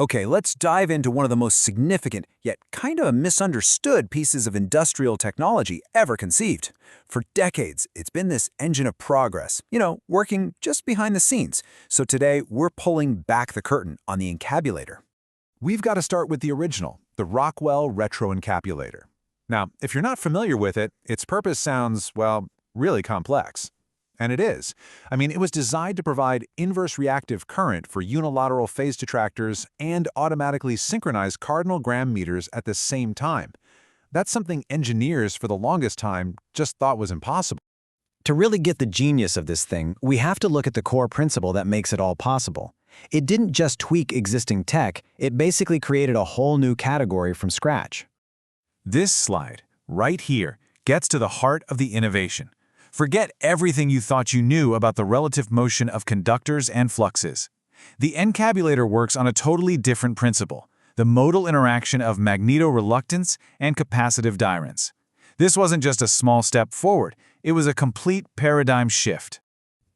Okay, let's dive into one of the most significant, yet kind of misunderstood pieces of industrial technology ever conceived. For decades, it's been this engine of progress, working just behind the scenes. So today, we're pulling back the curtain on the Encabulator. We've got to start with the original, the Rockwell Retro-Encabulator. Now, if you're not familiar with it, its purpose sounds, well, really complex. And it is. It was designed to provide inverse reactive current for unilateral phase detractors and automatically synchronize cardinal gram meters at the same time. That's something engineers for the longest time just thought was impossible. To really get the genius of this thing, we have to look at the core principle that makes it all possible. It didn't just tweak existing tech, it basically created a whole new category from scratch. This slide, right here, gets to the heart of the innovation. Forget everything you thought you knew about the relative motion of conductors and fluxes. The Encabulator works on a totally different principle, the modal interaction of Magneto reluctance and capacitive dirance. This wasn't just a small step forward, it was a complete paradigm shift.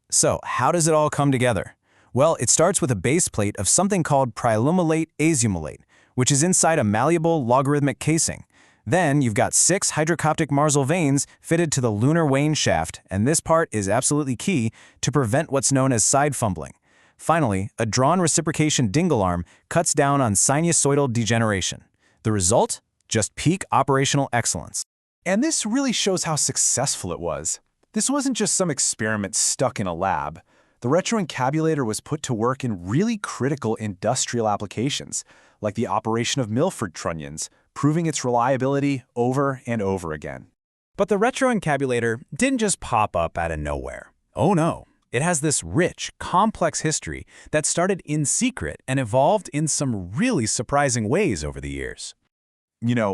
So, how does it all come together? Well, it starts with a base plate of something called prelumulate azumulate, which is inside a malleable logarithmic casing. Then you've got 6 hydrocoptic marzel vanes fitted to the lunar wane shaft, and this part is absolutely key to prevent what's known as side fumbling. Finally, a drawn reciprocation dingle arm cuts down on sinusoidal degeneration. The result? Just peak operational excellence. And this really shows how successful it was. This wasn't just some experiment stuck in a lab. The Retro-Encabulator was put to work in really critical industrial applications, like the operation of Milford trunnions, proving its reliability over and over again. But the Retro-Encabulator didn't just pop up out of nowhere. Oh no, it has this rich, complex history that started in secret and evolved in some really surprising ways over the years.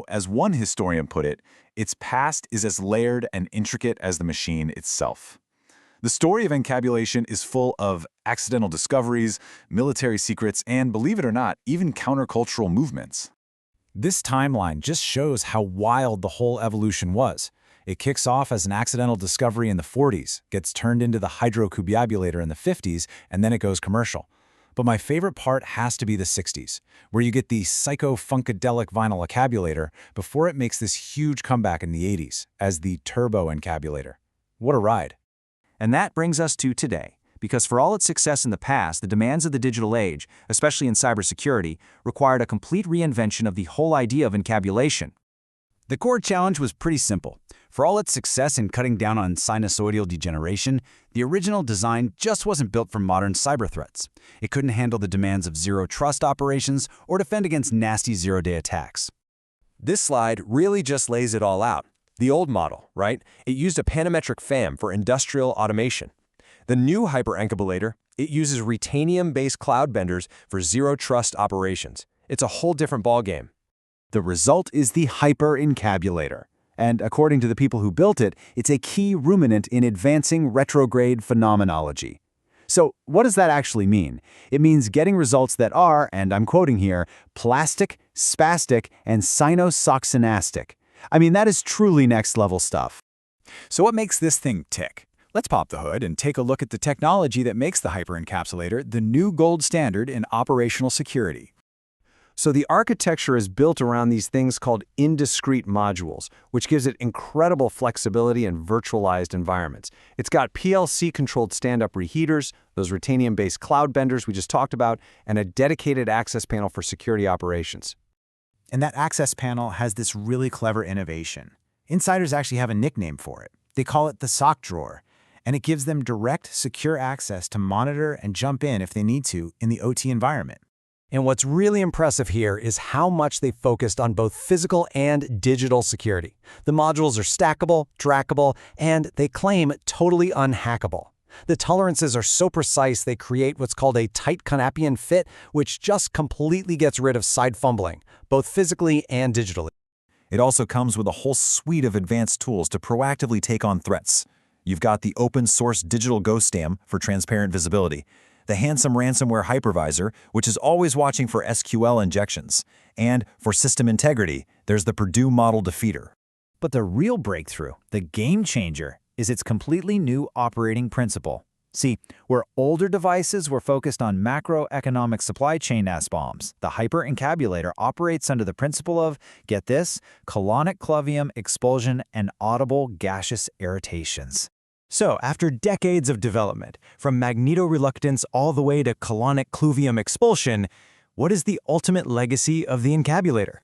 As one historian put it, its past is as layered and intricate as the machine itself. The story of encabulation is full of accidental discoveries, military secrets, and, believe it or not, even countercultural movements. This timeline just shows how wild the whole evolution was. It kicks off as an accidental discovery in the 40s, gets turned into the Hydrocoptic in the 50s, and then it goes commercial. But my favorite part has to be the 60s, where you get the psycho-funkadelic vinyl encabulator before it makes this huge comeback in the 80s as the turbo encabulator. What a ride. And that brings us to today, because for all its success in the past, the demands of the digital age, especially in cybersecurity, required a complete reinvention of the whole idea of encabulation. The core challenge was pretty simple. For all its success in cutting down on sinusoidal degeneration, the original design just wasn't built for modern cyber threats. It couldn't handle the demands of zero-trust operations or defend against nasty zero-day attacks. This slide really just lays it all out. The old model, right? It used a panometric FAM for industrial automation. The new Hyper-Encabulator, it uses retanium-based cloud benders for zero-trust operations. It's a whole different ballgame. The result is the Hyper-Encabulator. And according to the people who built it, it's a key ruminant in advancing retrograde phenomenology. So what does that actually mean? It means getting results that are, and I'm quoting here, plastic, spastic, and sinusoxynastic. That is truly next-level stuff. So what makes this thing tick? Let's pop the hood and take a look at the technology that makes the Hyper-Encabulator the new gold standard in operational security. So the architecture is built around these things called indiscrete modules, which gives it incredible flexibility in virtualized environments. It's got PLC-controlled stand-up reheaters, those retanium-based cloud benders we just talked about, and a dedicated access panel for security operations. And that access panel has this really clever innovation. Insiders actually have a nickname for it. They call it the sock drawer, and it gives them direct, secure access to monitor and jump in if they need to in the OT environment. And what's really impressive here is how much they focused on both physical and digital security. The modules are stackable, trackable, and they claim totally unhackable. The tolerances are so precise they create what's called a tight Conapian fit, which just completely gets rid of side fumbling, both physically and digitally. It also comes with a whole suite of advanced tools to proactively take on threats. You've got the open-source digital GhostDam for transparent visibility, the handsome ransomware hypervisor, which is always watching for SQL injections, and for system integrity, there's the Purdue Modal defeater. But the real breakthrough, the game changer, is its completely new operating principle, See, where older devices were focused on macroeconomic supply chain S-bombs, the hyper-encabulator operates under the principle of, get this, Colonicluvium, expulsion, and Audible gaseous irritations. So, after decades of development, from Magneto reluctance all the way to Colonicluvium expulsion, what is the ultimate legacy of the encabulator?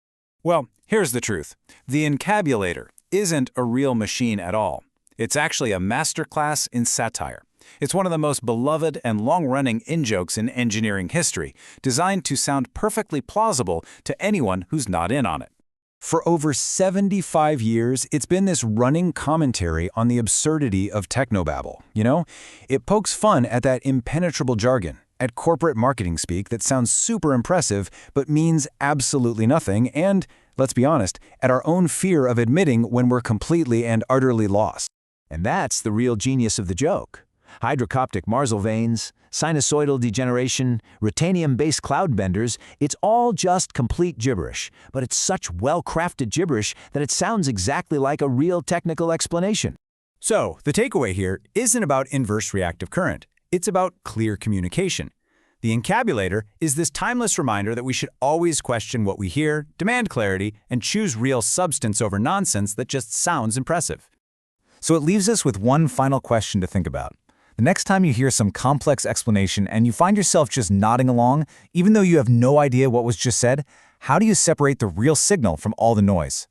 Well, here's the truth. The Encabulator isn't a real machine at all. It's actually a masterclass in satire. It's one of the most beloved and long-running in-jokes in engineering history, designed to sound perfectly plausible to anyone who's not in on it. For over 75 years, it's been this running commentary on the absurdity of technobabble. You know, it pokes fun at that impenetrable jargon, at corporate marketing speak that sounds super impressive but means absolutely nothing, and, let's be honest, at our own fear of admitting when we're completely and utterly lost. And that's the real genius of the joke. Hydrocoptic marzel veins, sinusoidal degeneration, ruthenium-based cloud benders, it's all just complete gibberish, but it's such well-crafted gibberish that it sounds exactly like a real technical explanation. So, the takeaway here isn't about inverse reactive current, it's about clear communication. The encabulator is this timeless reminder that we should always question what we hear, demand clarity, and choose real substance over nonsense that just sounds impressive. So it leaves us with one final question to think about. The next time you hear some complex explanation and you find yourself just nodding along, even though you have no idea what was just said, how do you separate the real signal from all the noise?